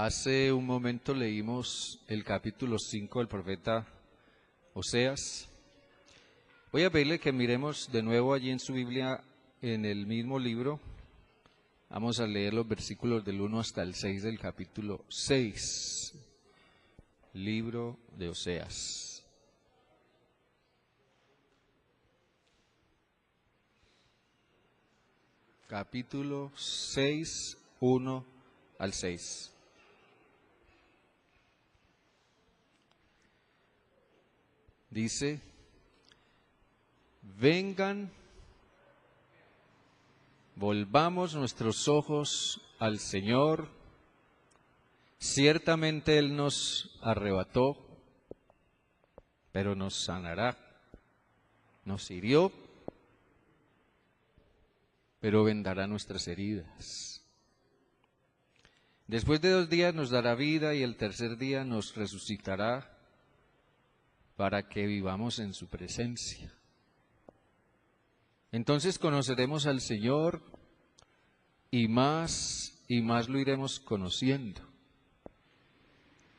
Hace un momento leímos el capítulo 5 del profeta Oseas. Voy a pedirle que miremos de nuevo allí en su Biblia, en el mismo libro. Vamos a leer los versículos del 1 hasta el 6 del capítulo 6, libro de Oseas. Capítulo 6, 1 al 6. Dice: vengan, volvamos nuestros ojos al Señor. Ciertamente Él nos arrebató, pero nos sanará. Nos hirió, pero vendará nuestras heridas. Después de 2 días nos dará vida y el tercer día nos resucitará para que vivamos en su presencia. Entonces conoceremos al Señor y más lo iremos conociendo.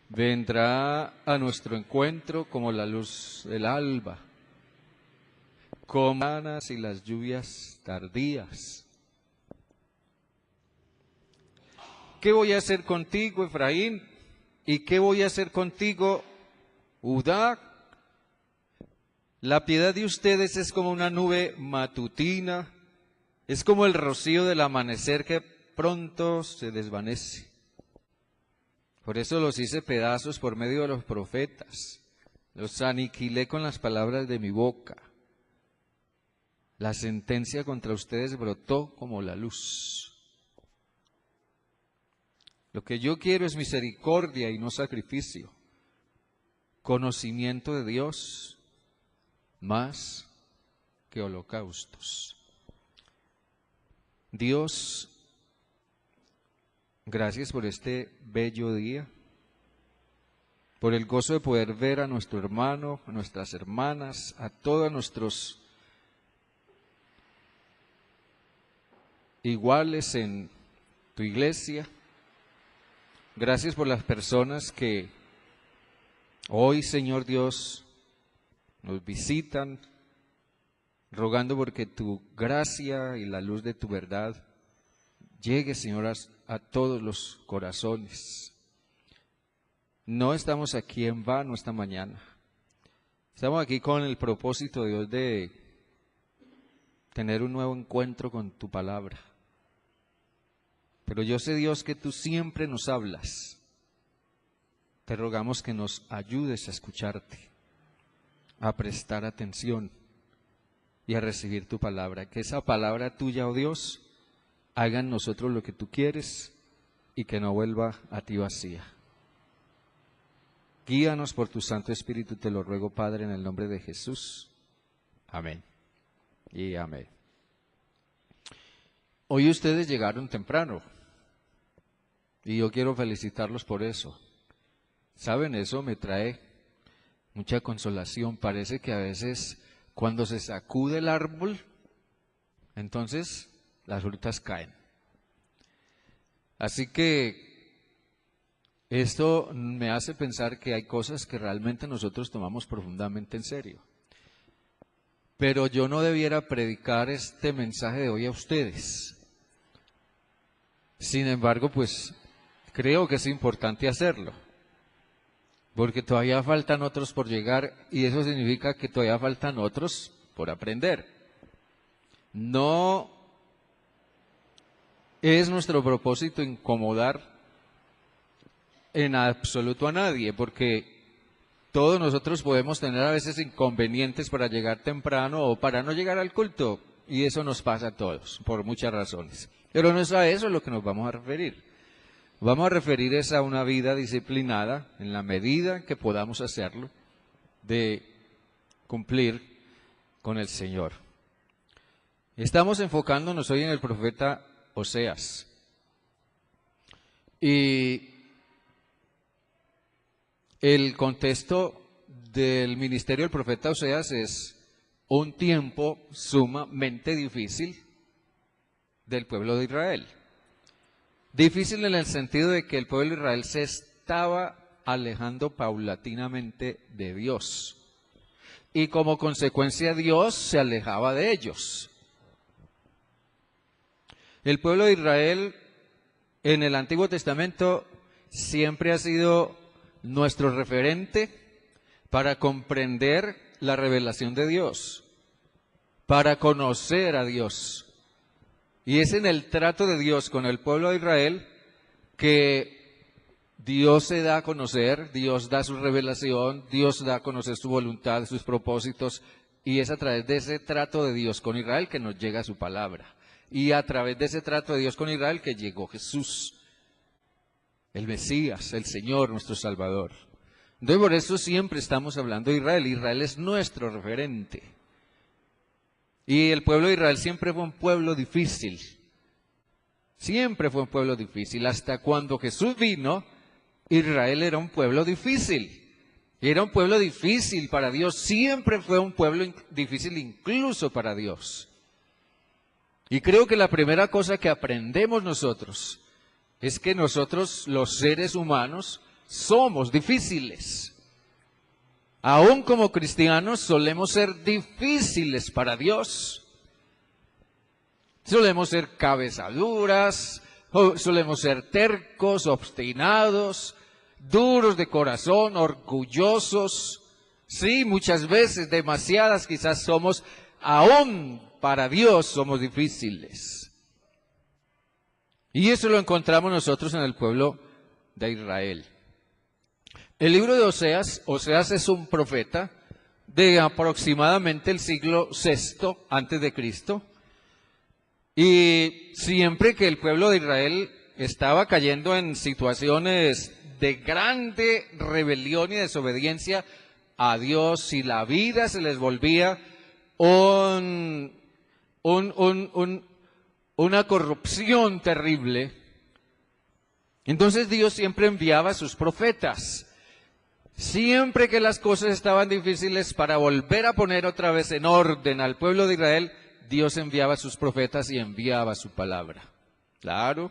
Vendrá a nuestro encuentro como la luz del alba, como las mañanas y las lluvias tardías. ¿Qué voy a hacer contigo, Efraín? ¿Y qué voy a hacer contigo, Judá? La piedad de ustedes es como una nube matutina, es como el rocío del amanecer que pronto se desvanece. Por eso los hice pedazos por medio de los profetas, los aniquilé con las palabras de mi boca. La sentencia contra ustedes brotó como la luz. Lo que yo quiero es misericordia y no sacrificio, conocimiento de Dios más que holocaustos. Dios, gracias por este bello día, por el gozo de poder ver a nuestro hermano, a nuestras hermanas, a todos nuestros iguales en tu iglesia. Gracias por las personas que hoy, Señor Dios, nos visitan, rogando porque tu gracia y la luz de tu verdad llegue, Señor, a todos los corazones. No estamos aquí en vano esta mañana. Estamos aquí con el propósito, Dios, de tener un nuevo encuentro con tu palabra. Pero yo sé, Dios, que tú siempre nos hablas. Te rogamos que nos ayudes a escucharte, a prestar atención y a recibir tu palabra. Que esa palabra tuya, oh Dios, haga en nosotros lo que tú quieres y que no vuelva a ti vacía. Guíanos por tu Santo Espíritu, te lo ruego, Padre, en el nombre de Jesús. Amén y amén. Hoy ustedes llegaron temprano y yo quiero felicitarlos por eso. ¿Saben? Eso me trae mucha consolación. Parece que a veces cuando se sacude el árbol, entonces las frutas caen. Así que esto me hace pensar que hay cosas que realmente nosotros tomamos profundamente en serio. Pero yo no debiera predicar este mensaje de hoy a ustedes. Sin embargo, pues creo que es importante hacerlo, porque todavía faltan otros por llegar y eso significa que todavía faltan otros por aprender. No es nuestro propósito incomodar en absoluto a nadie, porque todos nosotros podemos tener a veces inconvenientes para llegar temprano o para no llegar al culto, y eso nos pasa a todos, por muchas razones. Pero no es a eso lo que nos vamos a referir. Vamos a referir es a una vida disciplinada, en la medida que podamos hacerlo, de cumplir con el Señor. Estamos enfocándonos hoy en el profeta Oseas. Y el contexto del ministerio del profeta Oseas es un tiempo sumamente difícil del pueblo de Israel. Difícil en el sentido de que el pueblo de Israel se estaba alejando paulatinamente de Dios. Y como consecuencia Dios se alejaba de ellos. El pueblo de Israel en el Antiguo Testamento siempre ha sido nuestro referente para comprender la revelación de Dios, para conocer a Dios. Y es en el trato de Dios con el pueblo de Israel que Dios se da a conocer, Dios da su revelación, Dios da a conocer su voluntad, sus propósitos, y es a través de ese trato de Dios con Israel que nos llega su palabra. Y a través de ese trato de Dios con Israel que llegó Jesús, el Mesías, el Señor, nuestro Salvador. Entonces por eso siempre estamos hablando de Israel. Israel es nuestro referente. Y el pueblo de Israel siempre fue un pueblo difícil. Siempre fue un pueblo difícil. Hasta cuando Jesús vino, Israel era un pueblo difícil. Era un pueblo difícil para Dios. Siempre fue un pueblo difícil incluso para Dios. Y creo que la primera cosa que aprendemos nosotros es que nosotros, los seres humanos, somos difíciles. Aún como cristianos solemos ser difíciles para Dios. Solemos ser cabezaduras, solemos ser tercos, obstinados, duros de corazón, orgullosos. Sí, muchas veces, demasiadas quizás somos, aún para Dios somos difíciles. Y eso lo encontramos nosotros en el pueblo de Israel. El libro de Oseas es un profeta de aproximadamente el siglo VI antes de Cristo. Y siempre que el pueblo de Israel estaba cayendo en situaciones de grande rebelión y desobediencia a Dios, y la vida se les volvía una corrupción terrible, entonces Dios siempre enviaba a sus profetas. Siempre que las cosas estaban difíciles, para volver a poner otra vez en orden al pueblo de Israel, Dios enviaba a sus profetas y enviaba su palabra. Claro,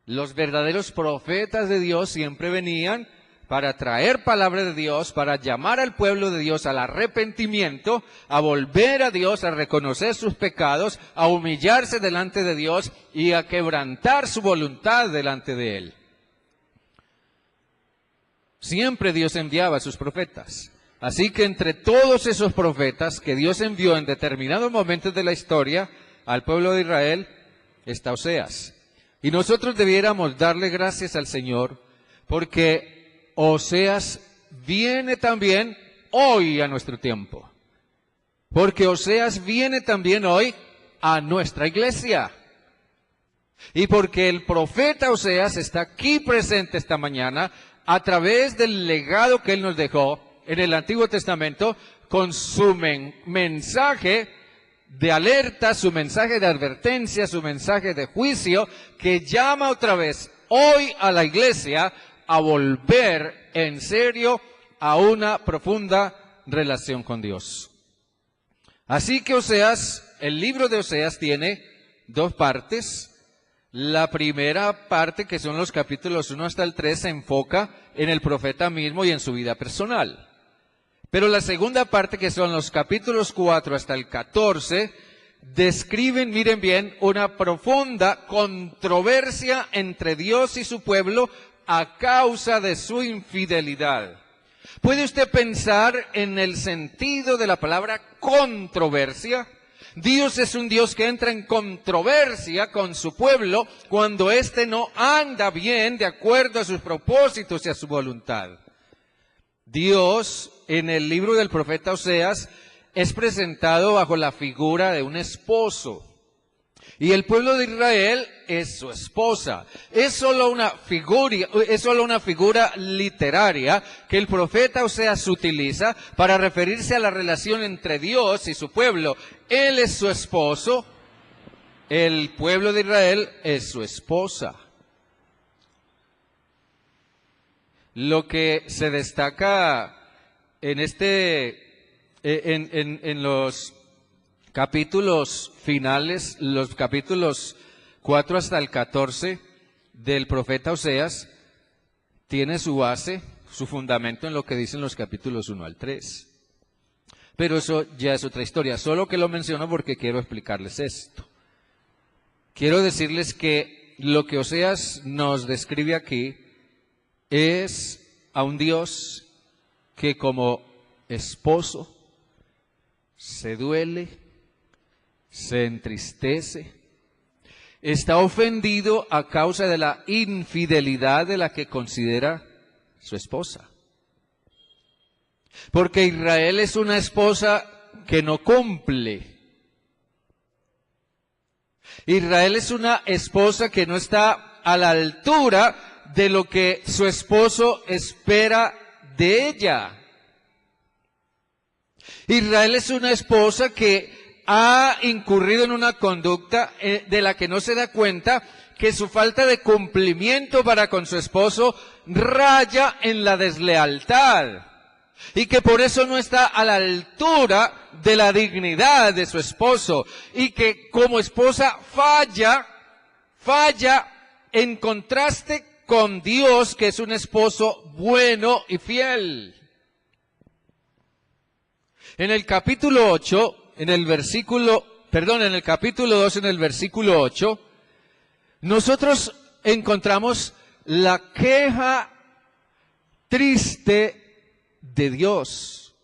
los verdaderos profetas de Dios siempre venían para traer palabra de Dios, para llamar al pueblo de Dios al arrepentimiento, a volver a Dios, a reconocer sus pecados, a humillarse delante de Dios y a quebrantar su voluntad delante de Él. Siempre Dios enviaba a sus profetas. Así que entre todos esos profetas que Dios envió en determinados momentos de la historia al pueblo de Israel, está Oseas. Y nosotros debiéramos darle gracias al Señor, porque Oseas viene también hoy a nuestro tiempo. Porque Oseas viene también hoy a nuestra iglesia. Y porque el profeta Oseas está aquí presente esta mañana a través del legado que él nos dejó en el Antiguo Testamento, con su mensaje de alerta, su mensaje de advertencia, su mensaje de juicio, que llama otra vez hoy a la iglesia a volver en serio a una profunda relación con Dios. Así que Oseas, el libro de Oseas tiene dos partes. La primera parte, que son los capítulos 1 hasta el 3, se enfoca en el profeta mismo y en su vida personal. Pero la segunda parte, que son los capítulos 4 hasta el 14, describen, miren bien, una profunda controversia entre Dios y su pueblo a causa de su infidelidad. ¿Puede usted pensar en el sentido de la palabra controversia? Dios es un Dios que entra en controversia con su pueblo cuando éste no anda bien de acuerdo a sus propósitos y a su voluntad. Dios, en el libro del profeta Oseas, es presentado bajo la figura de un esposo. Y el pueblo de Israel es su esposa. Es solo una figura literaria que el profeta Oseas utiliza para referirse a la relación entre Dios y su pueblo. Él es su esposo, el pueblo de Israel es su esposa. Lo que se destaca en en los capítulos finales, los capítulos 4 hasta el 14, del profeta Oseas tiene su base, su fundamento en lo que dicen los capítulos 1 al 3. Pero eso ya es otra historia, solo que lo menciono porque quiero explicarles esto. Quiero decirles que lo que Oseas nos describe aquí es a un Dios que como esposo se duele, se entristece, está ofendido a causa de la infidelidad de la que considera su esposa. Porque Israel es una esposa que no cumple. Israel es una esposa que no está a la altura de lo que su esposo espera de ella. Israel es una esposa que ha incurrido en una conducta de la que no se da cuenta, que su falta de cumplimiento para con su esposo raya en la deslealtad. Y que por eso no está a la altura de la dignidad de su esposo. Y que como esposa falla en contraste con Dios, que es un esposo bueno y fiel. En el capítulo 8, en el capítulo 2, en el versículo 8, nosotros encontramos la queja triste de Dios.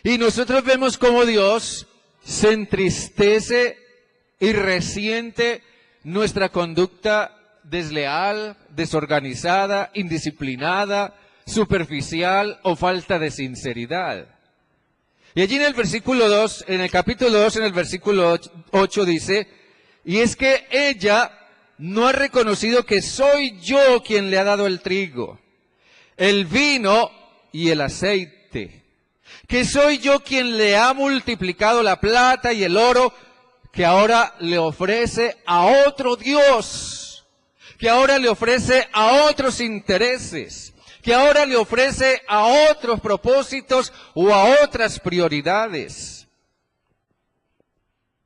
Y nosotros vemos cómo Dios se entristece y resiente nuestra conducta desleal, desorganizada, indisciplinada, superficial o falta de sinceridad. Y allí en el versículo 2, en el capítulo 2, en el versículo 8 dice, y es que ella no ha reconocido que soy yo quien le ha dado el trigo, el vino y el aceite, que soy yo quien le ha multiplicado la plata y el oro, que ahora le ofrece a otro Dios, que ahora le ofrece a otros intereses, que ahora le ofrece a otros propósitos o a otras prioridades.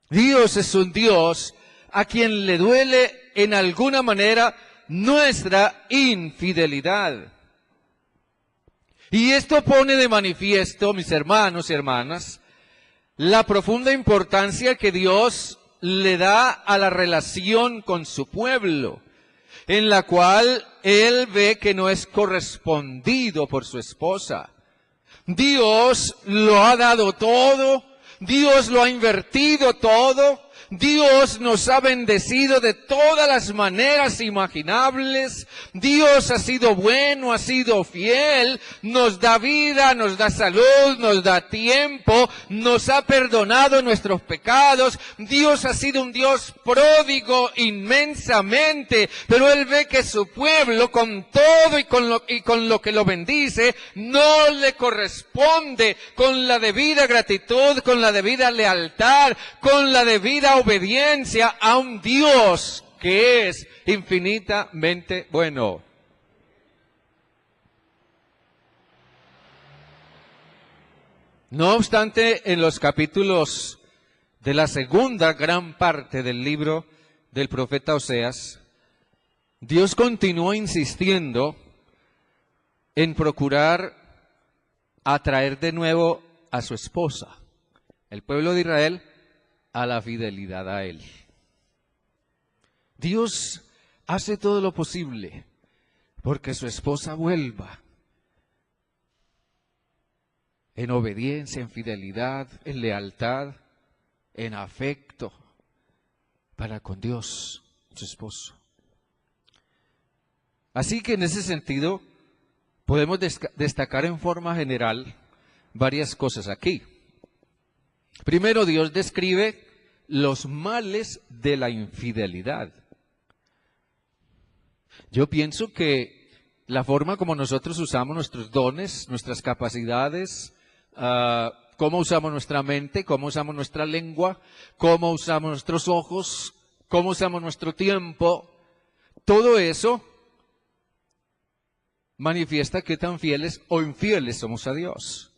Dios es un Dios a quien le duele en alguna manera nuestra infidelidad. Y esto pone de manifiesto, mis hermanos y hermanas, la profunda importancia que Dios le da a la relación con su pueblo, en la cual Él ve que no es correspondido por su esposa. Dios lo ha dado todo, Dios lo ha invertido todo, Dios nos ha bendecido de todas las maneras imaginables. Dios ha sido bueno, ha sido fiel, nos da vida, nos da salud, nos da tiempo, nos ha perdonado nuestros pecados. Dios ha sido un Dios pródigo inmensamente, pero Él ve que su pueblo, con todo y con lo que lo bendice, no le corresponde con la debida gratitud, con la debida lealtad, con la debida obediencia a un Dios que es infinitamente bueno. No obstante, en los capítulos de la segunda gran parte del libro del profeta Oseas, Dios continúa insistiendo en procurar atraer de nuevo a su esposa, el pueblo de Israel, a la fidelidad a Él. Dios hace todo lo posible porque su esposa vuelva en obediencia, en fidelidad, en lealtad, en afecto para con Dios, su esposo. Así que en ese sentido podemos destacar en forma general varias cosas aquí. Primero, Dios describe los males de la infidelidad. Yo pienso que la forma como nosotros usamos nuestros dones, nuestras capacidades, cómo usamos nuestra mente, cómo usamos nuestra lengua, cómo usamos nuestros ojos, cómo usamos nuestro tiempo, todo eso manifiesta qué tan fieles o infieles somos a Dios.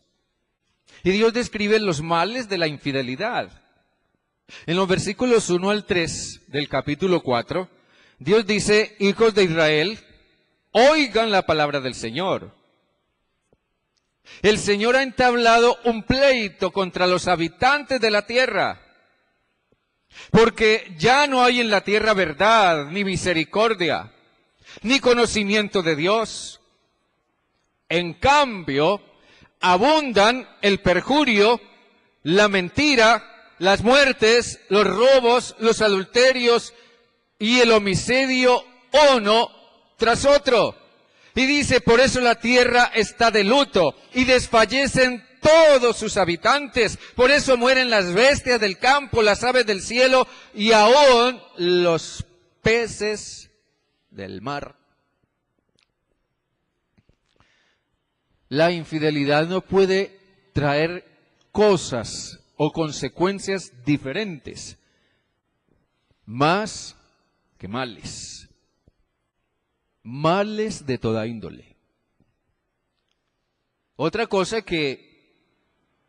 Y Dios describe los males de la infidelidad. En los versículos 1 al 3 del capítulo 4, Dios dice, hijos de Israel, oigan la palabra del Señor. El Señor ha entablado un pleito contra los habitantes de la tierra, porque ya no hay en la tierra verdad, ni misericordia, ni conocimiento de Dios. En cambio, abundan el perjurio, la mentira, las muertes, los robos, los adulterios y el homicidio uno tras otro. Y dice, por eso la tierra está de luto y desfallecen todos sus habitantes. Por eso mueren las bestias del campo, las aves del cielo y aún los peces del mar. La infidelidad no puede traer cosas o consecuencias diferentes, más que males. Males de toda índole. Otra cosa que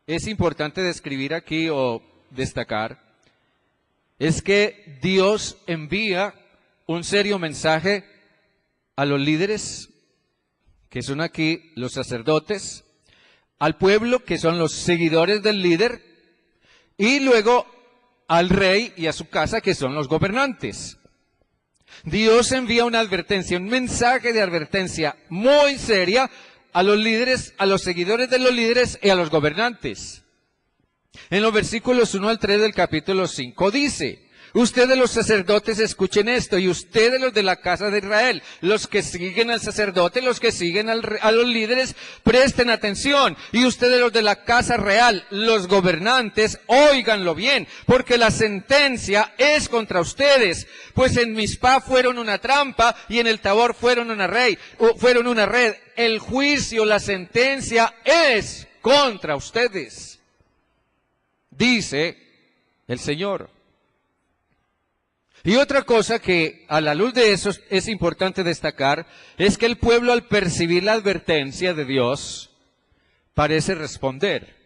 es importante describir aquí o destacar es que Dios envía un serio mensaje a los líderes, que son aquí los sacerdotes, al pueblo, que son los seguidores del líder, y luego al rey y a su casa, que son los gobernantes. Dios envía una advertencia, un mensaje de advertencia muy seria a los líderes, a los seguidores de los líderes y a los gobernantes. En los versículos 1 al 3 del capítulo 5 dice, ustedes los sacerdotes escuchen esto, y ustedes los de la casa de Israel, los que siguen al sacerdote, los que siguen a los líderes, presten atención. Y ustedes los de la casa real, los gobernantes, óiganlo bien, porque la sentencia es contra ustedes. Pues en Mizpá fueron una trampa y en el Tabor fueron una red. El juicio, la sentencia es contra ustedes, dice el Señor. Y otra cosa que a la luz de eso es importante destacar, es que el pueblo, al percibir la advertencia de Dios, parece responder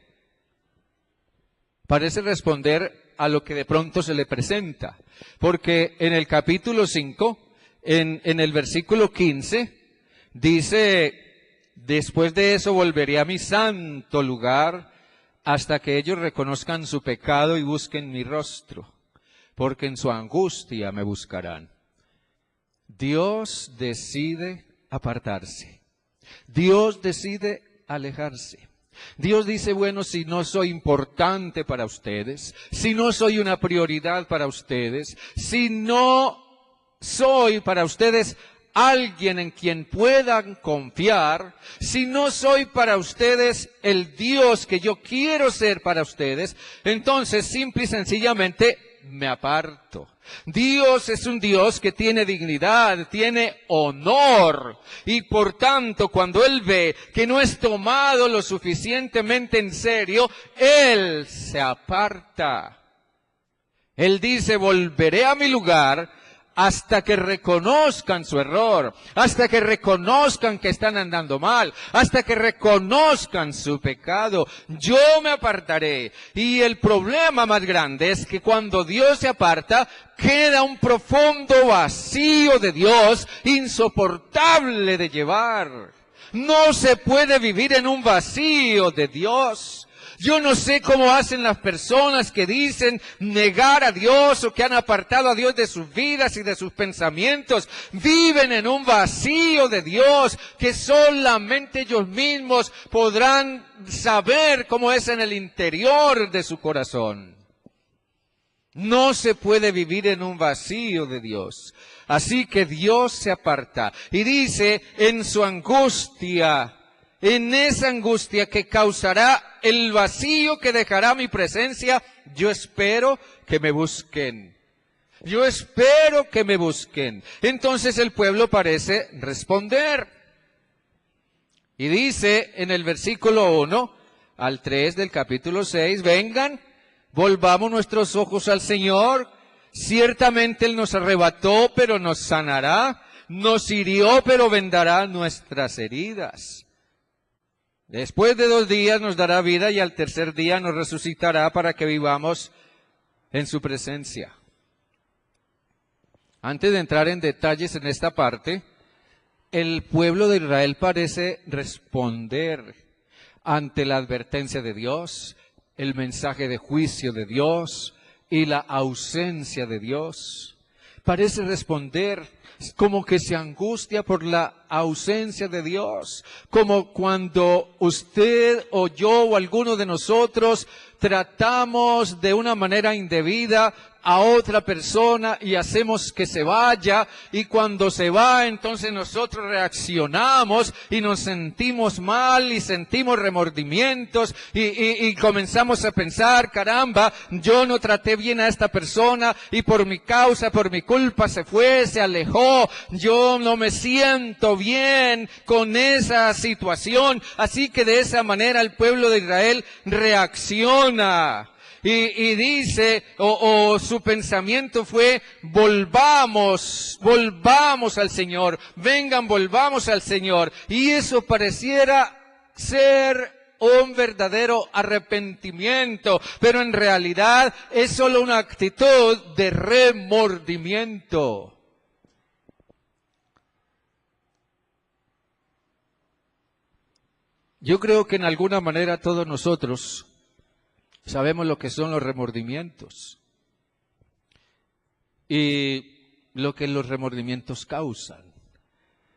a lo que de pronto se le presenta. Porque en el capítulo 5, en el versículo 15, dice, después de eso volveré a mi santo lugar hasta que ellos reconozcan su pecado y busquen mi rostro, porque en su angustia me buscarán. Dios decide apartarse. Dios decide alejarse. Dios dice, bueno, si no soy importante para ustedes, si no soy una prioridad para ustedes, si no soy para ustedes alguien en quien puedan confiar, si no soy para ustedes el Dios que yo quiero ser para ustedes, entonces simple y sencillamente me aparto. Dios es un Dios que tiene dignidad, tiene honor, y por tanto cuando Él ve que no es tomado lo suficientemente en serio, Él se aparta. Él dice, volveré a mi lugar hasta que reconozcan su error, hasta que reconozcan que están andando mal, hasta que reconozcan su pecado. Yo me apartaré. Y el problema más grande es que cuando Dios se aparta, queda un profundo vacío de Dios, insoportable de llevar. No se puede vivir en un vacío de Dios. Yo no sé cómo hacen las personas que dicen negar a Dios o que han apartado a Dios de sus vidas y de sus pensamientos. Viven en un vacío de Dios que solamente ellos mismos podrán saber cómo es en el interior de su corazón. No se puede vivir en un vacío de Dios. Así que Dios se aparta y dice en su angustia, en esa angustia que causará el vacío que dejará mi presencia, yo espero que me busquen. Yo espero que me busquen. Entonces el pueblo parece responder. Y dice en el versículo 1 al 3 del capítulo 6, vengan, volvamos nuestros ojos al Señor. Ciertamente Él nos arrebató, pero nos sanará. Nos hirió, pero vendará nuestras heridas. Después de 2 días nos dará vida y al tercer día nos resucitará para que vivamos en su presencia. Antes de entrar en detalles en esta parte, el pueblo de Israel parece responder ante la advertencia de Dios, el mensaje de juicio de Dios y la ausencia de Dios. Parece responder como que se angustia por la ausencia de Dios, como cuando usted o yo o alguno de nosotros tratamos de una manera indebida a otra persona y hacemos que se vaya, y cuando se va entonces nosotros reaccionamos y nos sentimos mal y sentimos remordimientos y comenzamos a pensar, caramba, yo no traté bien a esta persona y por mi causa, por mi culpa se fue, se alejó, yo no me siento bien con esa situación. Así que de esa manera el pueblo de Israel reacciona. Y dice, o su pensamiento fue, volvamos al Señor, vengan, volvamos al Señor. Y eso pareciera ser un verdadero arrepentimiento, pero en realidad es solo una actitud de remordimiento. Yo creo que en alguna manera todos nosotros sabemos lo que son los remordimientos y lo que los remordimientos causan.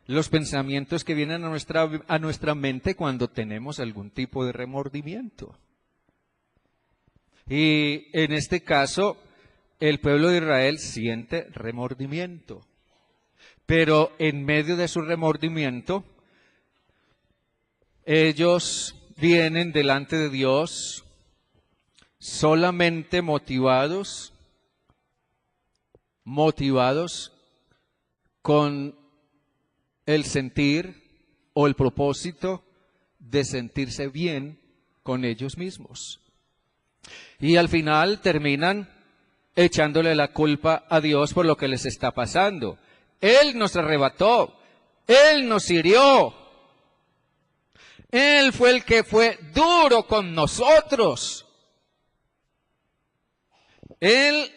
Los pensamientos que vienen a nuestra mente cuando tenemos algún tipo de remordimiento. Y en este caso, el pueblo de Israel siente remordimiento. Pero en medio de su remordimiento, ellos vienen delante de Dios solamente motivados con el sentir o el propósito de sentirse bien con ellos mismos. Y al final terminan echándole la culpa a Dios por lo que les está pasando. Él nos arrebató, Él nos hirió, Él fue el que fue duro con nosotros. Él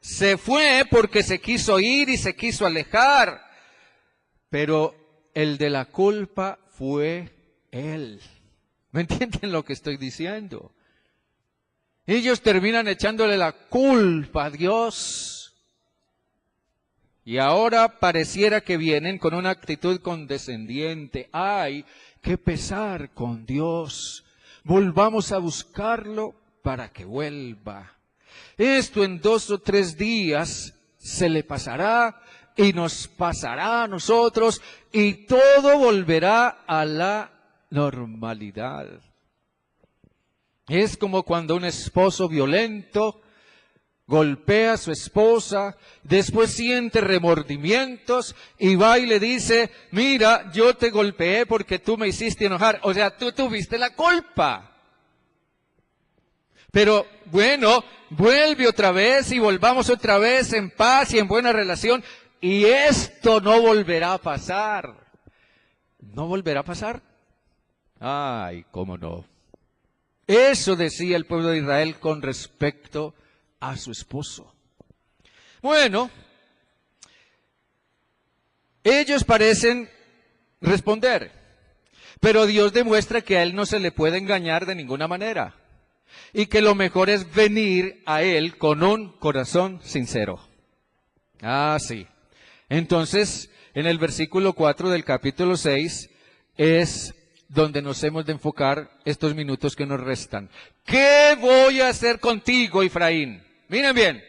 se fue porque se quiso ir y se quiso alejar, pero el de la culpa fue Él. ¿Me entienden lo que estoy diciendo? Ellos terminan echándole la culpa a Dios. Y ahora pareciera que vienen con una actitud condescendiente. ¡Ay, qué pesar con Dios! Volvamos a buscarlo para que vuelva. Esto en 2 o 3 días se le pasará y nos pasará a nosotros y todo volverá a la normalidad. Es como cuando un esposo violento golpea a su esposa, después siente remordimientos y va y le dice, mira, yo te golpeé porque tú me hiciste enojar. O sea, tú tuviste la culpa. Pero bueno, vuelve otra vez y volvamos otra vez en paz y en buena relación. Y esto no volverá a pasar. ¿No volverá a pasar? Ay, cómo no. Eso decía el pueblo de Israel con respecto a su esposo. Bueno, ellos parecen responder, pero Dios demuestra que a Él no se le puede engañar de ninguna manera. Y que lo mejor es venir a Él con un corazón sincero. Ah, sí. Entonces, en el versículo 4 del capítulo 6 es donde nos hemos de enfocar estos minutos que nos restan. ¿Qué voy a hacer contigo, Efraín? Miren bien.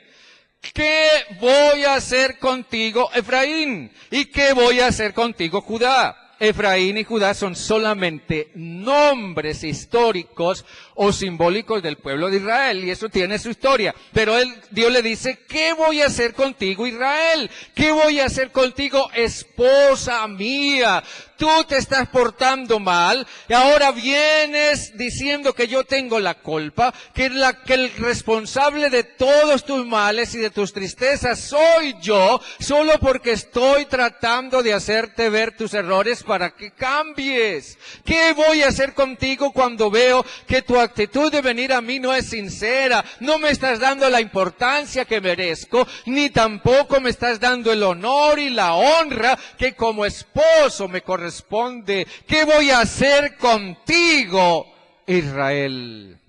¿Qué voy a hacer contigo, Efraín? ¿Y qué voy a hacer contigo, Judá? Efraín y Judá son solamente nombres históricos o simbólicos del pueblo de Israel, y eso tiene su historia. Pero Dios le dice, ¿qué voy a hacer contigo, Israel? ¿Qué voy a hacer contigo, esposa mía? tú te estás portando mal, y ahora vienes diciendo que yo tengo la culpa, que el responsable de todos tus males y de tus tristezas soy yo, solo porque estoy tratando de hacerte ver tus errores para que cambies. ¿Qué voy a hacer contigo cuando veo que tu actitud de venir a mí no es sincera? No me estás dando la importancia que merezco, ni tampoco me estás dando el honor y la honra que como esposo me corresponde. ¿Qué voy a hacer contigo, Israel?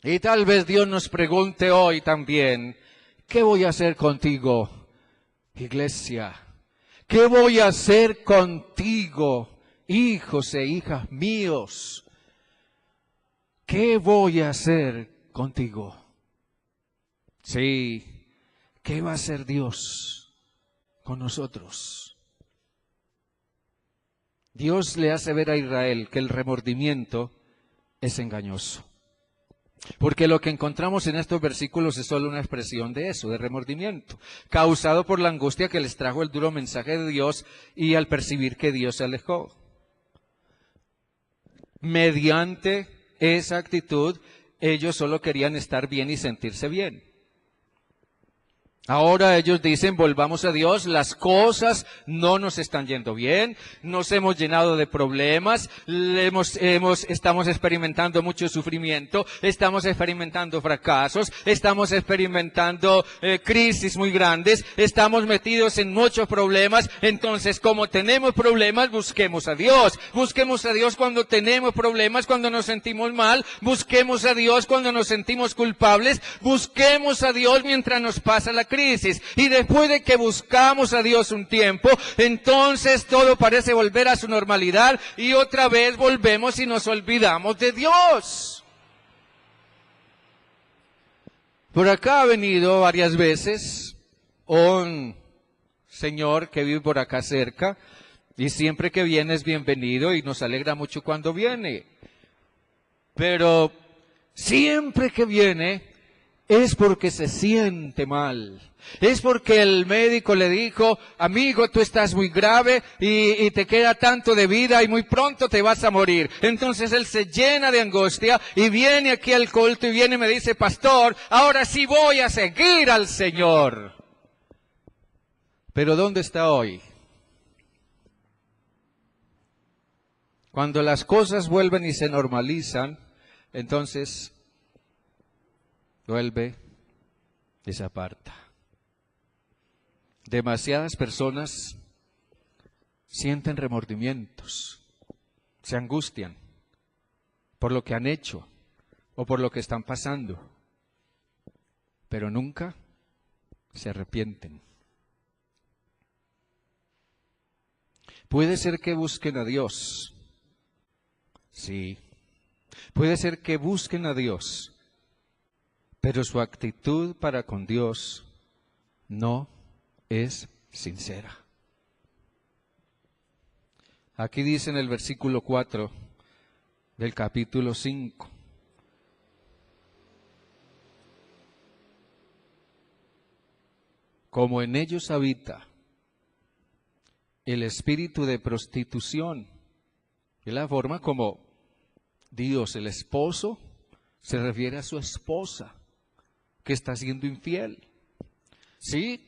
Y tal vez Dios nos pregunte hoy también, ¿qué voy a hacer contigo, iglesia? ¿Qué voy a hacer contigo, hijos e hijas míos? ¿Qué voy a hacer contigo? Sí, ¿qué va a hacer Dios con nosotros? Dios le hace ver a Israel que el remordimiento es engañoso. Porque lo que encontramos en estos versículos es solo una expresión de eso, de remordimiento, causado por la angustia que les trajo el duro mensaje de Dios y al percibir que Dios se alejó. Mediante esa actitud, ellos solo querían estar bien y sentirse bien. Ahora ellos dicen, volvamos a Dios, las cosas no nos están yendo bien, nos hemos llenado de problemas, estamos experimentando mucho sufrimiento, estamos experimentando fracasos, estamos experimentando crisis muy grandes, estamos metidos en muchos problemas. Entonces, como tenemos problemas, busquemos a Dios cuando tenemos problemas, cuando nos sentimos mal, busquemos a Dios cuando nos sentimos culpables, busquemos a Dios mientras nos pasa la crisis. Y después de que buscamos a Dios un tiempo, entonces todo parece volver a su normalidad y otra vez volvemos y nos olvidamos de Dios. Por acá ha venido varias veces un señor que vive por acá cerca y siempre que viene es bienvenido y nos alegra mucho cuando viene. Pero siempre que viene es porque se siente mal. Es porque el médico le dijo, amigo, tú estás muy grave y te queda tanto de vida y muy pronto te vas a morir. Entonces él se llena de angustia y viene aquí al culto y viene y me dice, pastor, ahora sí voy a seguir al Señor. Pero ¿dónde está hoy? Cuando las cosas vuelven y se normalizan, entonces vuelve y se aparta. Demasiadas personas sienten remordimientos, se angustian por lo que han hecho o por lo que están pasando, pero nunca se arrepienten. Puede ser que busquen a Dios, sí, puede ser que busquen a Dios, pero su actitud para con Dios no es sincera. Aquí dice en el versículo 4 del capítulo 5. Como en ellos habita el espíritu de prostitución, es la forma como Dios, el esposo, se refiere a su esposa que está siendo infiel. ¿Sí?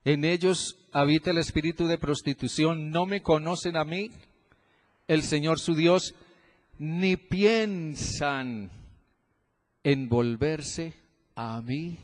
En ellos habita el espíritu de prostitución, no me conocen a mí, el Señor su Dios, ni piensan en volverse a mí.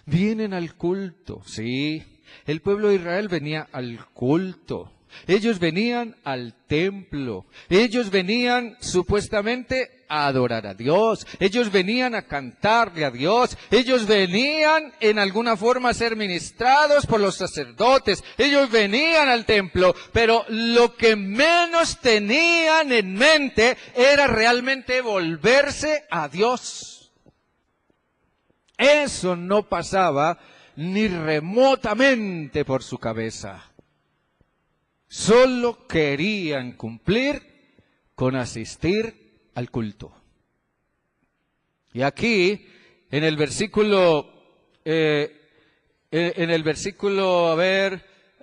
Vienen al culto, sí, el pueblo de Israel venía al culto. Ellos venían al templo, ellos venían supuestamente a adorar a Dios, ellos venían a cantarle a Dios, ellos venían en alguna forma a ser ministrados por los sacerdotes, ellos venían al templo, pero lo que menos tenían en mente era realmente volverse a Dios. Eso no pasaba ni remotamente por su cabeza. Solo querían cumplir con asistir al culto. Y aquí, en el versículo,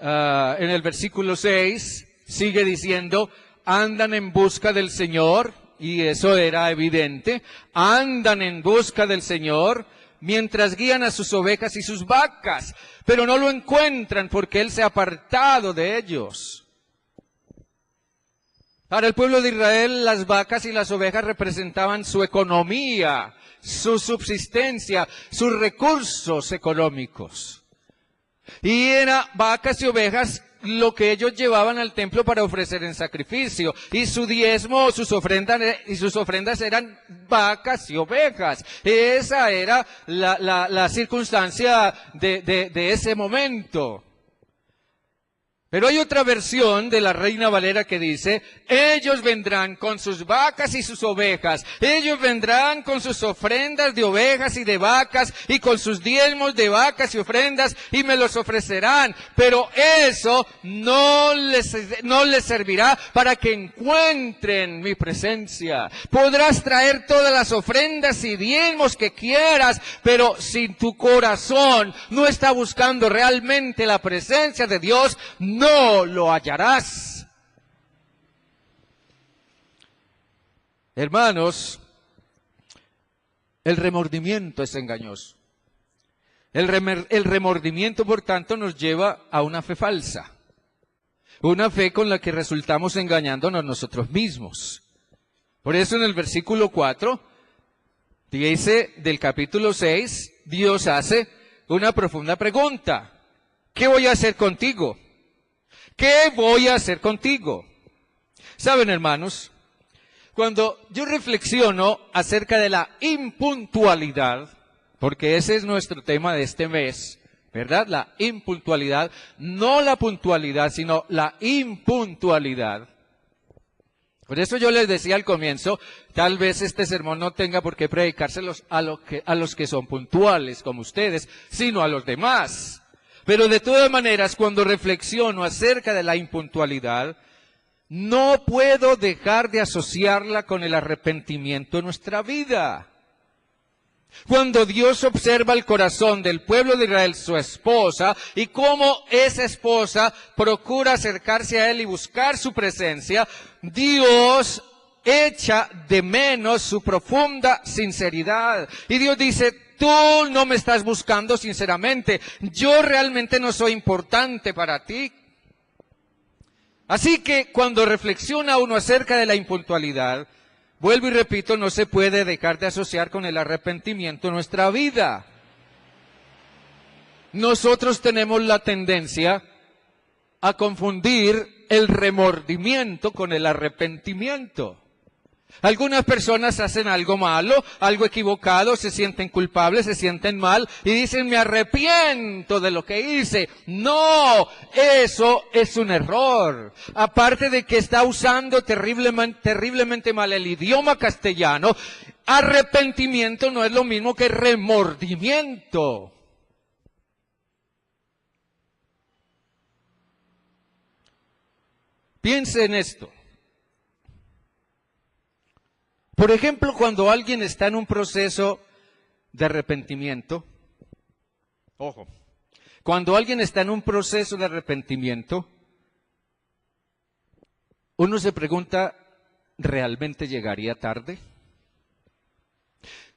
en el versículo 6, sigue diciendo, andan en busca del Señor, y eso era evidente, andan en busca del Señor, mientras guían a sus ovejas y sus vacas, pero no lo encuentran porque Él se ha apartado de ellos. Para el pueblo de Israel, las vacas y las ovejas representaban su economía, su subsistencia, sus recursos económicos. Y eran vacas y ovejas lo que ellos llevaban al templo para ofrecer en sacrificio. Y su diezmo, sus ofrendas eran vacas y ovejas. Esa era la circunstancia de ese momento. Pero hay otra versión de la Reina Valera que dice, ellos vendrán con sus vacas y sus ovejas, ellos vendrán con sus ofrendas de ovejas y de vacas, y con sus diezmos de vacas y ofrendas, y me los ofrecerán, pero eso no les servirá para que encuentren mi presencia. Podrás traer todas las ofrendas y diezmos que quieras, pero si tu corazón no está buscando realmente la presencia de Dios, no lo hallarás. Hermanos, el remordimiento es engañoso. El remordimiento, por tanto, nos lleva a una fe falsa. Una fe con la que resultamos engañándonos nosotros mismos. Por eso en el versículo 4, dice del capítulo 6, Dios hace una profunda pregunta. ¿Qué voy a hacer contigo? ¿Qué voy a hacer contigo? Saben, hermanos, cuando yo reflexiono acerca de la impuntualidad, porque ese es nuestro tema de este mes, ¿verdad? La impuntualidad, no la puntualidad, sino la impuntualidad. Por eso yo les decía al comienzo, tal vez este sermón no tenga por qué predicárselos a los que son puntuales, como ustedes, sino a los demás. Pero de todas maneras, cuando reflexiono acerca de la impuntualidad, no puedo dejar de asociarla con el arrepentimiento en nuestra vida. Cuando Dios observa el corazón del pueblo de Israel, su esposa, y cómo esa esposa procura acercarse a Él y buscar su presencia, Dios echa de menos su profunda sinceridad. Y Dios dice, tú no me estás buscando sinceramente, yo realmente no soy importante para ti. Así que cuando reflexiona uno acerca de la impuntualidad, vuelvo y repito, no se puede dejar de asociar con el arrepentimiento en nuestra vida. Nosotros tenemos la tendencia a confundir el remordimiento con el arrepentimiento. Algunas personas hacen algo malo, algo equivocado, se sienten culpables, se sienten mal y dicen, me arrepiento de lo que hice. No, eso es un error. Aparte de que está usando terriblemente mal el idioma castellano, arrepentimiento no es lo mismo que remordimiento. Piense en esto. Por ejemplo, cuando alguien está en un proceso de arrepentimiento, ojo, cuando alguien está en un proceso de arrepentimiento, uno se pregunta, ¿realmente llegaría tarde?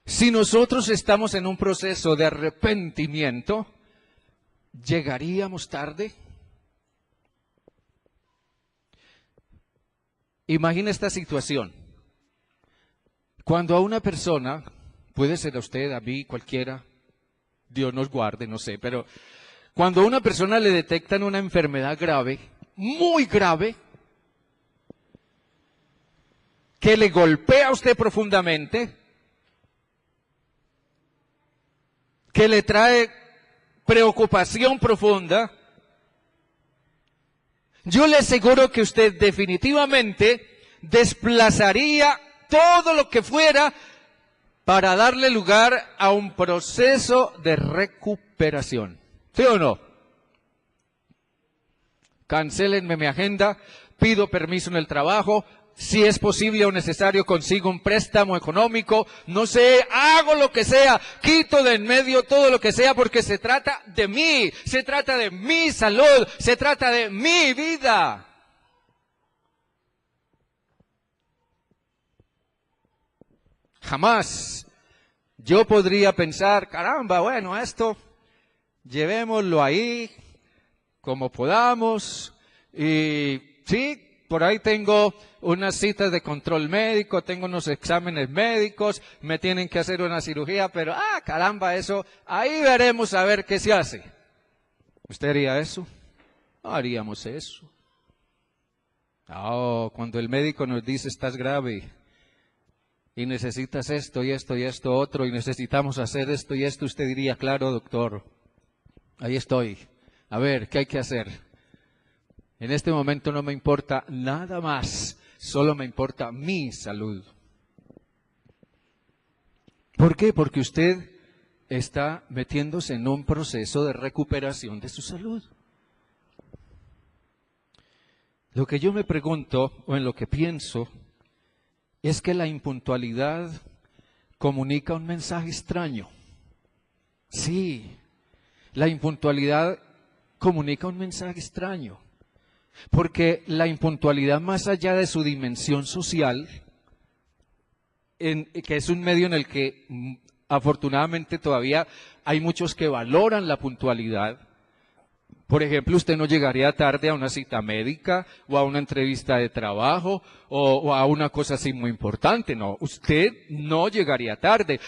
Si nosotros estamos en un proceso de arrepentimiento, ¿llegaríamos tarde? Imagina esta situación. Cuando a una persona, puede ser a usted, a mí, cualquiera, Dios nos guarde, no sé, pero cuando a una persona le detectan una enfermedad grave, muy grave, que le golpea a usted profundamente, que le trae preocupación profunda, yo le aseguro que usted definitivamente desplazaría todo lo que fuera para darle lugar a un proceso de recuperación. ¿Sí o no? Cancélenme mi agenda, pido permiso en el trabajo, si es posible o necesario, consigo un préstamo económico, no sé, hago lo que sea, quito de en medio todo lo que sea, porque se trata de mí, se trata de mi salud, se trata de mi vida. Jamás yo podría pensar, caramba, bueno, esto llevémoslo ahí como podamos, y sí, por ahí tengo unas citas de control médico, tengo unos exámenes médicos, me tienen que hacer una cirugía, pero caramba, eso, ahí veremos a ver qué se hace. ¿Usted haría eso? No haríamos eso. Cuando el médico nos dice estás grave y necesitas esto y esto y esto otro y necesitamos hacer esto y esto, usted diría, claro, doctor, ahí estoy. A ver, ¿qué hay que hacer? En este momento no me importa nada más, solo me importa mi salud. ¿Por qué? Porque usted está metiéndose en un proceso de recuperación de su salud. Lo que yo me pregunto, o en lo que pienso, es que la impuntualidad comunica un mensaje extraño. Sí, la impuntualidad comunica un mensaje extraño. Porque la impuntualidad, más allá de su dimensión social, que es un medio en el que afortunadamente todavía hay muchos que valoran la puntualidad. Por ejemplo, usted no llegaría tarde a una cita médica o a una entrevista de trabajo o a una cosa así muy importante. No, usted no llegaría tarde.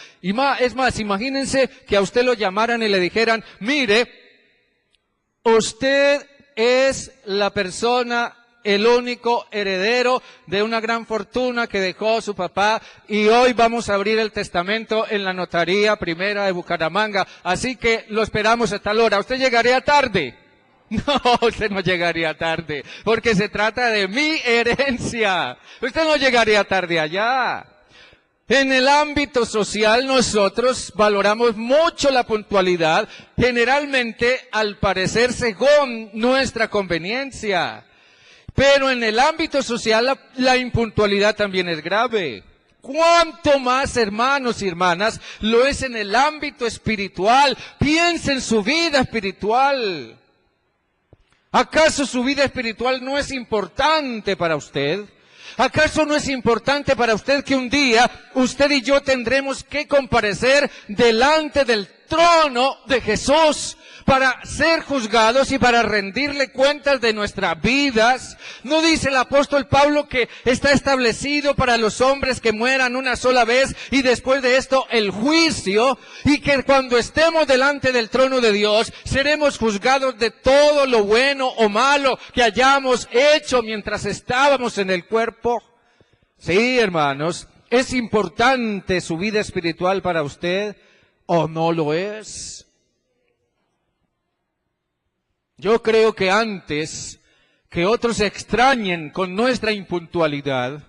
Es más, imagínense que a usted lo llamaran y le dijeran, mire, usted es la persona, el único heredero de una gran fortuna que dejó su papá y hoy vamos a abrir el testamento en la notaría primera de Bucaramanga. Así que lo esperamos a tal hora. ¿Usted llegaría tarde? No, usted no llegaría tarde, porque se trata de mi herencia. Usted no llegaría tarde allá. En el ámbito social nosotros valoramos mucho la puntualidad, generalmente al parecer según nuestra conveniencia. Pero en el ámbito social la impuntualidad también es grave. ¿Cuánto más, hermanos y hermanas, lo es en el ámbito espiritual? Piense en su vida espiritual. ¿Acaso su vida espiritual no es importante para usted? ¿Acaso no es importante para usted que un día usted y yo tendremos que comparecer delante del trono de Jesús para ser juzgados y para rendirle cuentas de nuestras vidas? ¿No dice el apóstol Pablo que está establecido para los hombres que mueran una sola vez y después de esto el juicio? Y que cuando estemos delante del trono de Dios seremos juzgados de todo lo bueno o malo que hayamos hecho mientras estábamos en el cuerpo. Sí, hermanos, ¿es importante su vida espiritual para usted o no lo es? Yo creo que antes que otros se extrañen con nuestra impuntualidad,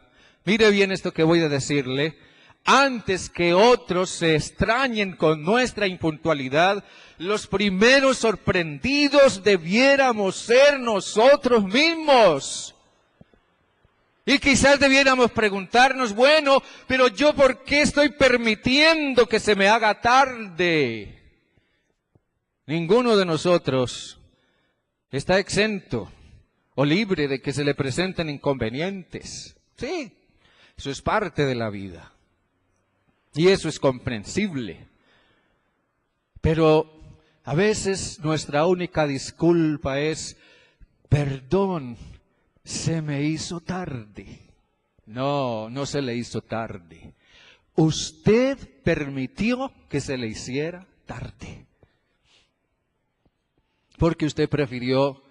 mire bien esto que voy a decirle, antes que otros se extrañen con nuestra impuntualidad, los primeros sorprendidos debiéramos ser nosotros mismos. Y quizás debiéramos preguntarnos, bueno, pero yo ¿por qué estoy permitiendo que se me haga tarde? Ninguno de nosotros está exento o libre de que se le presenten inconvenientes. Sí, eso es parte de la vida. Y eso es comprensible. Pero a veces nuestra única disculpa es, perdón, se me hizo tarde. No, no se le hizo tarde. Usted permitió que se le hiciera tarde. Porque usted prefirió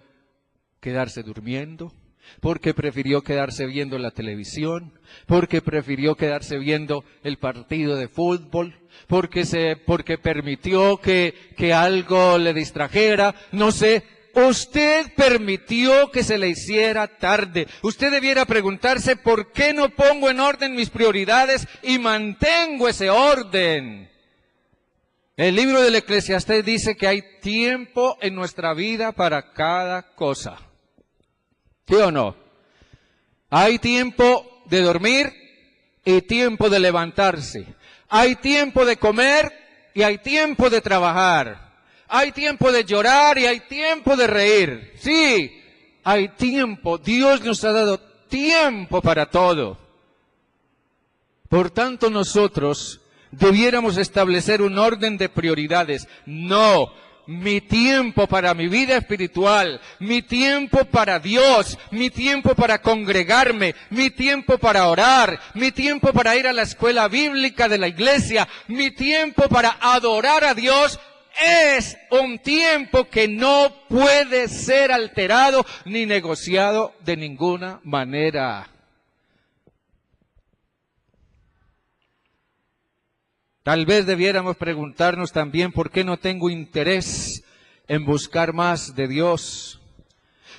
quedarse durmiendo, porque prefirió quedarse viendo la televisión, porque prefirió quedarse viendo el partido de fútbol, porque permitió que algo le distrajera, no sé. Usted permitió que se le hiciera tarde. Usted debiera preguntarse, ¿por qué no pongo en orden mis prioridades y mantengo ese orden? El libro del Eclesiastés dice que hay tiempo en nuestra vida para cada cosa. ¿Sí o no? Hay tiempo de dormir y tiempo de levantarse. Hay tiempo de comer y hay tiempo de trabajar. Hay tiempo de llorar y hay tiempo de reír. Sí, hay tiempo. Dios nos ha dado tiempo para todo. Por tanto, nosotros debiéramos establecer un orden de prioridades. No, mi tiempo para mi vida espiritual, mi tiempo para Dios, mi tiempo para congregarme, mi tiempo para orar, mi tiempo para ir a la escuela bíblica de la iglesia, mi tiempo para adorar a Dios, es un tiempo que no puede ser alterado ni negociado de ninguna manera. Tal vez debiéramos preguntarnos también por qué no tengo interés en buscar más de Dios.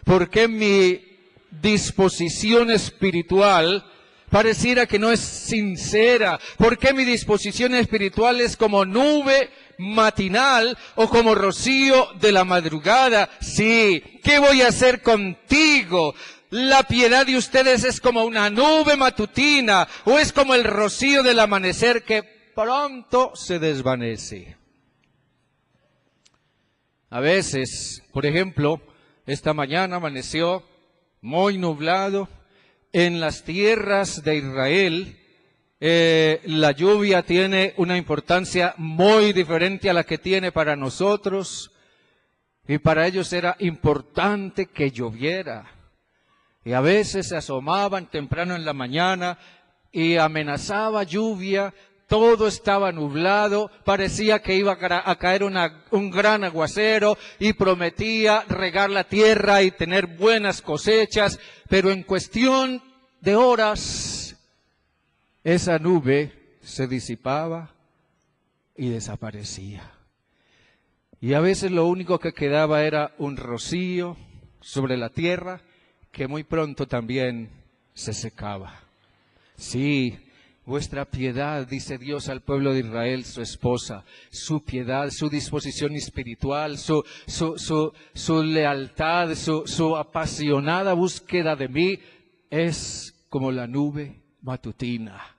¿Por qué mi disposición espiritual pareciera que no es sincera? ¿Por qué mi disposición espiritual es como nube matinal o como rocío de la madrugada? Sí, ¿qué voy a hacer contigo? La piedad de ustedes es como una nube matutina o es como el rocío del amanecer que pronto se desvanece. A veces, por ejemplo, esta mañana amaneció muy nublado. En las tierras de Israel, la lluvia tiene una importancia muy diferente a la que tiene para nosotros. Y para ellos era importante que lloviera. Y a veces se asomaban temprano en la mañana y amenazaba lluvia. Todo estaba nublado, parecía que iba a caer un gran aguacero y prometía regar la tierra y tener buenas cosechas, pero en cuestión de horas esa nube se disipaba y desaparecía. Y a veces lo único que quedaba era un rocío sobre la tierra que muy pronto también se secaba. Sí, vuestra piedad, dice Dios al pueblo de Israel, su esposa, su piedad, su disposición espiritual, su lealtad, su apasionada búsqueda de mí, es como la nube matutina.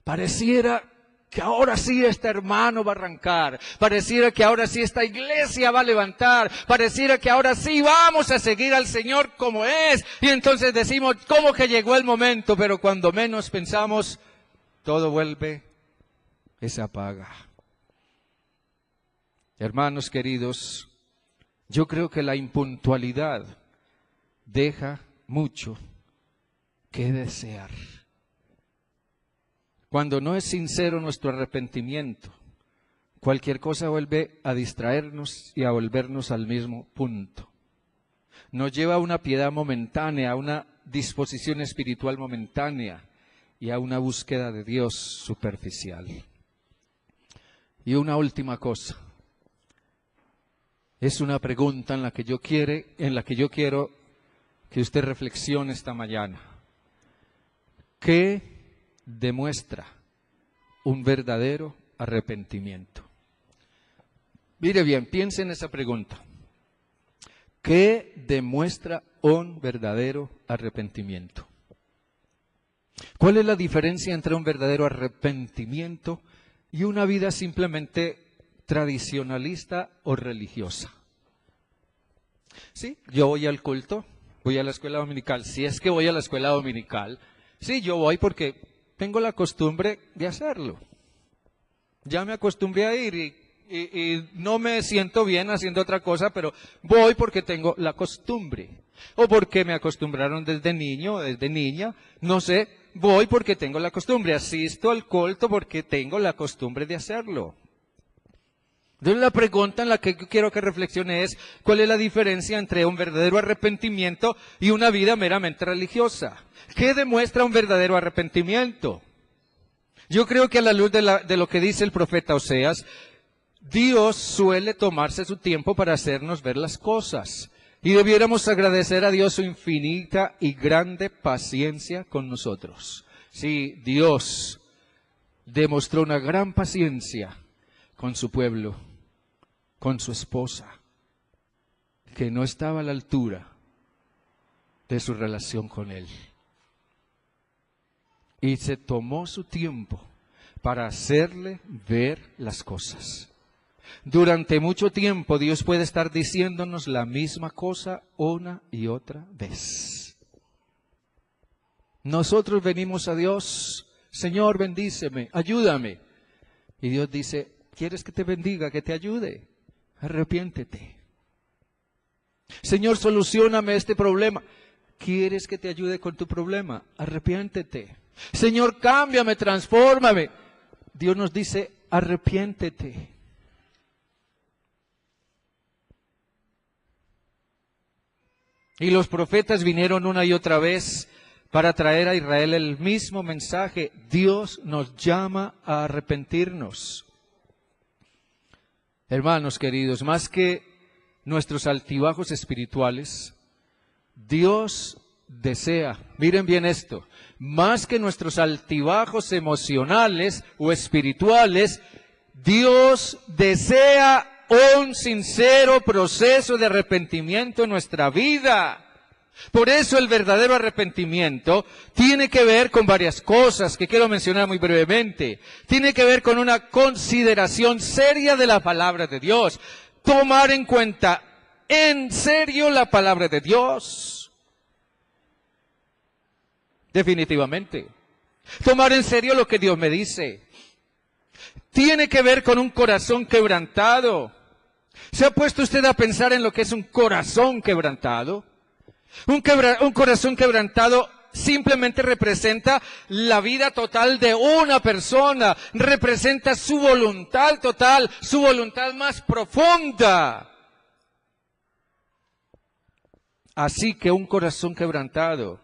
Pareciera que ahora sí este hermano va a arrancar, pareciera que ahora sí esta iglesia va a levantar, pareciera que ahora sí vamos a seguir al Señor como es, y entonces decimos, ¿cómo que llegó el momento? Pero cuando menos pensamos, todo vuelve y se apaga. Hermanos queridos, yo creo que la impuntualidad deja mucho que desear. Cuando no es sincero nuestro arrepentimiento, cualquier cosa vuelve a distraernos y a volvernos al mismo punto. Nos lleva a una piedad momentánea, a una disposición espiritual momentánea y a una búsqueda de Dios superficial. Y una última cosa. Es una pregunta en la que yo quiero que usted reflexione esta mañana. ¿Qué demuestra un verdadero arrepentimiento? Mire bien, piense en esa pregunta. ¿Qué demuestra un verdadero arrepentimiento? ¿Cuál es la diferencia entre un verdadero arrepentimiento y una vida simplemente tradicionalista o religiosa? Sí, yo voy al culto, voy a la escuela dominical. Si es que voy a la escuela dominical, sí, yo voy porque tengo la costumbre de hacerlo. Ya me acostumbré a ir y no me siento bien haciendo otra cosa, pero voy porque tengo la costumbre. O porque me acostumbraron desde niño, desde niña, no sé, voy porque tengo la costumbre. Asisto al culto porque tengo la costumbre de hacerlo. Entonces la pregunta en la que yo quiero que reflexione es, ¿cuál es la diferencia entre un verdadero arrepentimiento y una vida meramente religiosa? ¿Qué demuestra un verdadero arrepentimiento? Yo creo que a la luz de lo que dice el profeta Oseas, Dios suele tomarse su tiempo para hacernos ver las cosas. Y debiéramos agradecer a Dios su infinita y grande paciencia con nosotros. Sí, Dios demostró una gran paciencia con su pueblo, con su esposa, que no estaba a la altura de su relación con Él. y se tomó su tiempo para hacerle ver las cosas. Durante mucho tiempo Dios puede estar diciéndonos la misma cosa una y otra vez. Nosotros venimos a Dios, Señor, bendíceme, ayúdame. Y Dios dice, ¿quieres que te bendiga, que te ayude? Arrepiéntete. Señor, solucióname este problema. ¿Quieres que te ayude con tu problema? Arrepiéntete. Señor, cámbiame, transfórmame. Dios nos dice, arrepiéntete. Y los profetas vinieron una y otra vez para traer a Israel el mismo mensaje. Dios nos llama a arrepentirnos. Hermanos queridos, más que nuestros altibajos espirituales, Dios desea, miren bien esto, más que nuestros altibajos emocionales o espirituales, Dios desea un sincero proceso de arrepentimiento en nuestra vida. Por eso el verdadero arrepentimiento tiene que ver con varias cosas que quiero mencionar muy brevemente. Tiene que ver con una consideración seria de la palabra de Dios. Tomar en cuenta en serio la palabra de Dios. Definitivamente. Tomar en serio lo que Dios me dice. Tiene que ver con un corazón quebrantado. ¿Se ha puesto usted a pensar en lo que es un corazón quebrantado? Un corazón quebrantado simplemente representa la vida total de una persona, representa su voluntad total, su voluntad más profunda. Así que un corazón quebrantado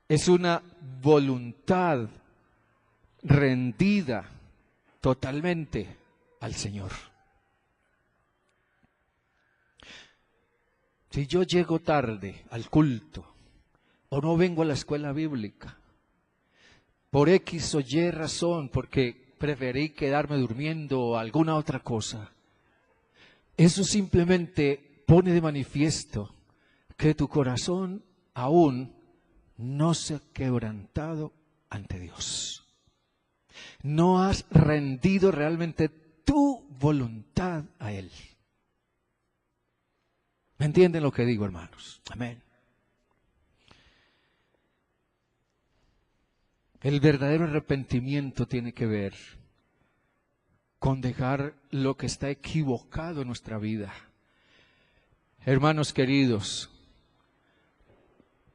es una voluntad rendida totalmente al Señor. Si yo llego tarde al culto o no vengo a la escuela bíblica por X o Y razón, porque preferí quedarme durmiendo o alguna otra cosa, eso simplemente pone de manifiesto que tu corazón aún no se ha quebrantado ante Dios. No has rendido realmente tu voluntad a Él. ¿Me entienden lo que digo, hermanos? Amén. El verdadero arrepentimiento tiene que ver con dejar lo que está equivocado en nuestra vida. Hermanos queridos,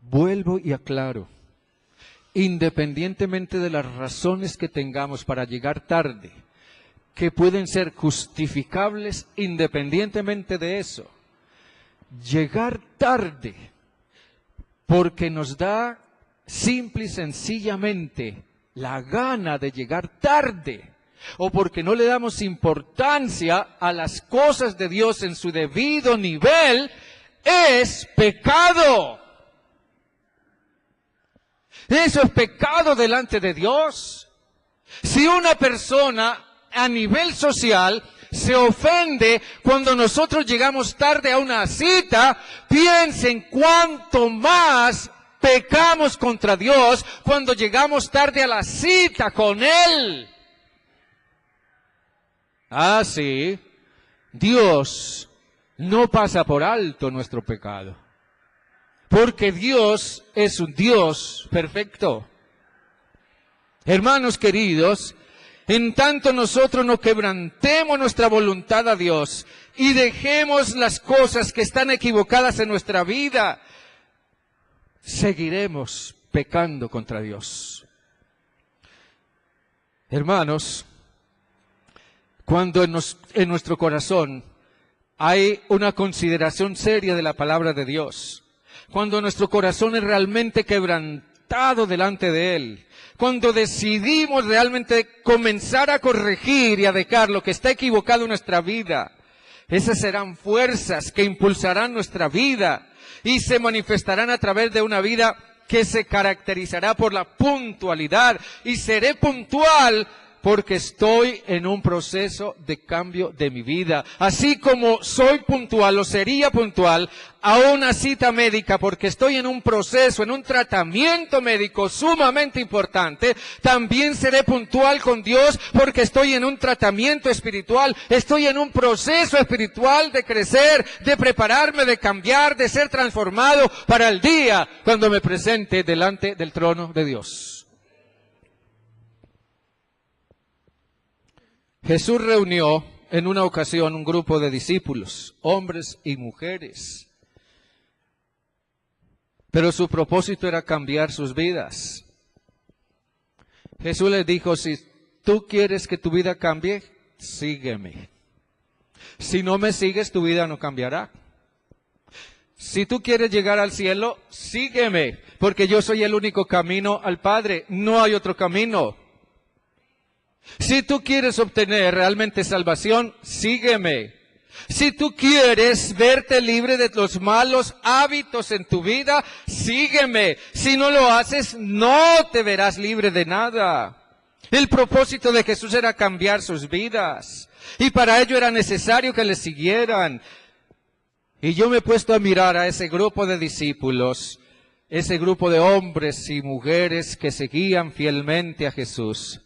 vuelvo y aclaro, independientemente de las razones que tengamos para llegar tarde, que pueden ser justificables independientemente de eso, llegar tarde porque nos da simple y sencillamente la gana de llegar tarde, o porque no le damos importancia a las cosas de Dios en su debido nivel, es pecado. Eso es pecado delante de Dios. Si una persona a nivel social se ofende cuando nosotros llegamos tarde a una cita, piensen cuánto más pecamos contra Dios cuando llegamos tarde a la cita con Él. Ah, sí, Dios no pasa por alto nuestro pecado, porque Dios es un Dios perfecto. Hermanos queridos, en tanto nosotros no quebrantemos nuestra voluntad a Dios y dejemos las cosas que están equivocadas en nuestra vida, seguiremos pecando contra Dios. Hermanos, cuando en nuestro corazón hay una consideración seria de la palabra de Dios, cuando nuestro corazón es realmente quebrantado delante de Él, cuando decidimos realmente comenzar a corregir y a dejar lo que está equivocado en nuestra vida, esas serán fuerzas que impulsarán nuestra vida y se manifestarán a través de una vida que se caracterizará por la puntualidad. Y seré puntual porque estoy en un proceso de cambio de mi vida. Así como soy puntual o sería puntual a una cita médica porque estoy en un proceso, en un tratamiento médico sumamente importante, también seré puntual con Dios porque estoy en un tratamiento espiritual, estoy en un proceso espiritual de crecer, de prepararme, de cambiar, de ser transformado para el día cuando me presente delante del trono de Dios. Jesús reunió en una ocasión un grupo de discípulos, hombres y mujeres, pero su propósito era cambiar sus vidas. Jesús les dijo, si tú quieres que tu vida cambie, sígueme. Si no me sigues, tu vida no cambiará. Si tú quieres llegar al cielo, sígueme, porque yo soy el único camino al Padre, no hay otro camino. Si tú quieres obtener realmente salvación, sígueme. Si tú quieres verte libre de los malos hábitos en tu vida, sígueme. Si no lo haces, no te verás libre de nada. El propósito de Jesús era cambiar sus vidas. Y para ello era necesario que le siguieran. Y yo me he puesto a mirar a ese grupo de discípulos, ese grupo de hombres y mujeres que seguían fielmente a Jesús.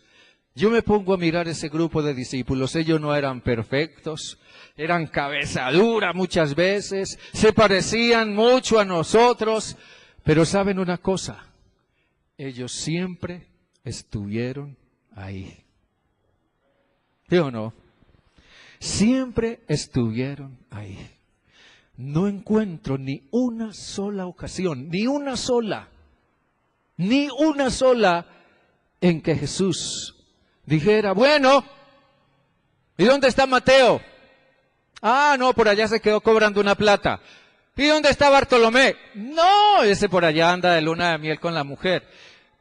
Yo me pongo a mirar ese grupo de discípulos, ellos no eran perfectos, eran cabeza dura muchas veces, se parecían mucho a nosotros, pero ¿saben una cosa? Ellos siempre estuvieron ahí. ¿Sí o no? Siempre estuvieron ahí. No encuentro ni una sola ocasión, ni una sola en que Jesús dijera, bueno, ¿y dónde está Mateo? Ah, no, por allá se quedó cobrando una plata. ¿Y dónde está Bartolomé? No, ese por allá anda de luna de miel con la mujer.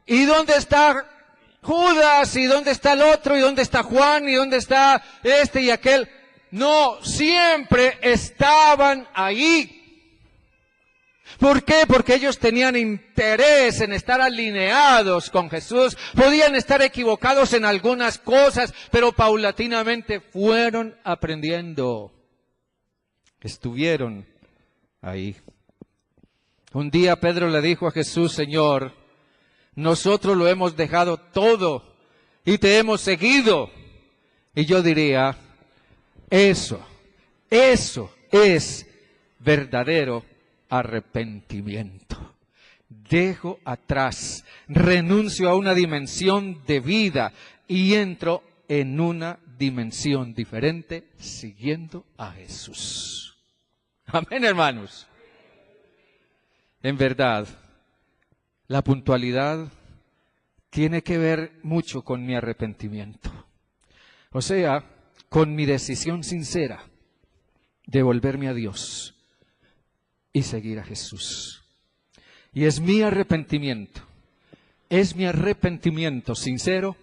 ¿Y dónde está Judas? ¿Y dónde está el otro? ¿Y dónde está Juan? ¿Y dónde está este y aquel? No, siempre estaban ahí. ¿Por qué? Porque ellos tenían interés en estar alineados con Jesús. Podían estar equivocados en algunas cosas, pero paulatinamente fueron aprendiendo. Estuvieron ahí. Un día Pedro le dijo a Jesús, Señor, nosotros lo hemos dejado todo y te hemos seguido. Y yo diría, eso es verdadero arrepentimiento. Dejo atrás, renuncio a una dimensión de vida y entro en una dimensión diferente siguiendo a Jesús. Amén, hermanos. En verdad, la puntualidad tiene que ver mucho con mi arrepentimiento. O sea, con mi decisión sincera de volverme a Dios y seguir a Jesús. Y es mi arrepentimiento sincero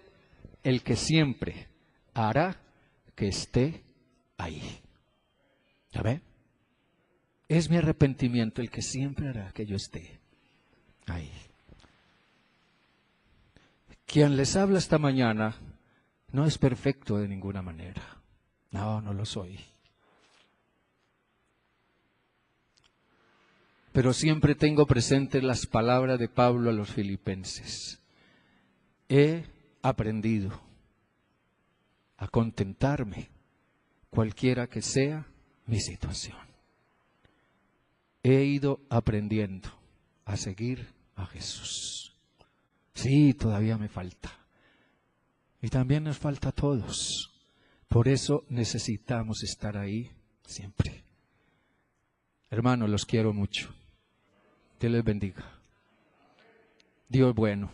el que siempre hará que esté ahí. ¿Ya ve? Es mi arrepentimiento el que siempre hará que yo esté ahí. Quien les habla esta mañana no es perfecto de ninguna manera. No, no lo soy. Pero siempre tengo presente las palabras de Pablo a los filipenses. He aprendido a contentarme, cualquiera que sea mi situación. He ido aprendiendo a seguir a Jesús. Sí, todavía me falta. Y también nos falta a todos. Por eso necesitamos estar ahí siempre. Hermanos, los quiero mucho. Dios les bendiga. Dios es bueno.